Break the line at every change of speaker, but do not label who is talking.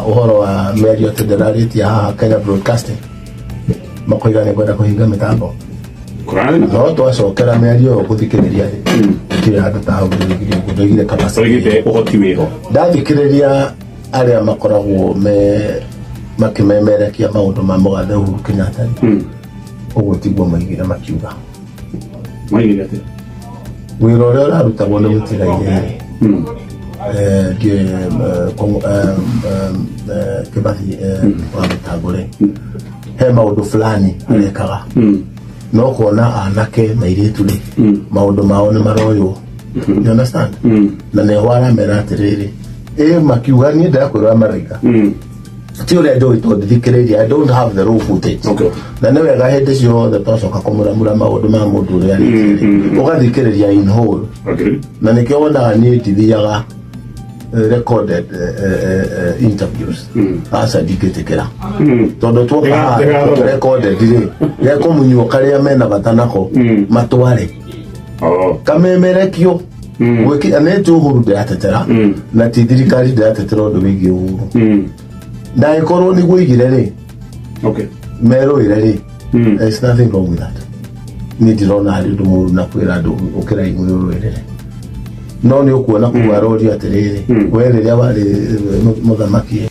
uhoro wa mĩario tũnderarĩtie haha Kenya Broadcasting makoiga nĩ kwenda kũhinga mĩtambo no twacokera mĩario gũthikĩrĩria kĩrĩa handũ ta hau gũthigire capacity ũhoti wĩho ndathikĩrĩria arĩa makoragwo makimemerekia maũndũ ma mũgathe Uhuru Kenyatta ũguo tiguo maigire makiuga maigire atĩa wĩra ũrĩa ũrarutagwo nĩ mũtĩgaire Kĩbathi wa Mũtangũre he maũndũ fulani arekaga no kuona anake na airĩtu rĩ maũndũ mao nĩ maroywo you understand na nĩ waramera atĩrĩrĩ makiuga niĩ ndakwĩra maraiga ti ũrĩa ndũĩ tondũ thikĩrĩria I don't have the raw footage na nĩ wega hĩndĩ ciothe twacoka kũmũramũra maũndũ ma mũndũ ũrĩa arĩkĩrĩ ũgathikĩrĩria in whole na nĩkĩo wonaga niĩ ndithiaga recorded interviews aca ndingĩtĩkĩra tondũ tuoka recorded rĩ gekũmunywo karĩa mena bata nako matware kamemerekio nĩ Uhuru ndĩratetera na ti thirikari ndĩratetera ũndũ wĩgiĩ Uhuru na ĩkorwo nĩguo igire rĩ merũire rĩ there's nothing wrong with that nĩ ndĩrona harĩ ũndũ mũru na kwĩra andũ ũkĩra igũrũ rũrĩrĩ no nĩ ũkuona kuga roria atĩrĩrĩ we rĩrĩa warĩ mũthamaki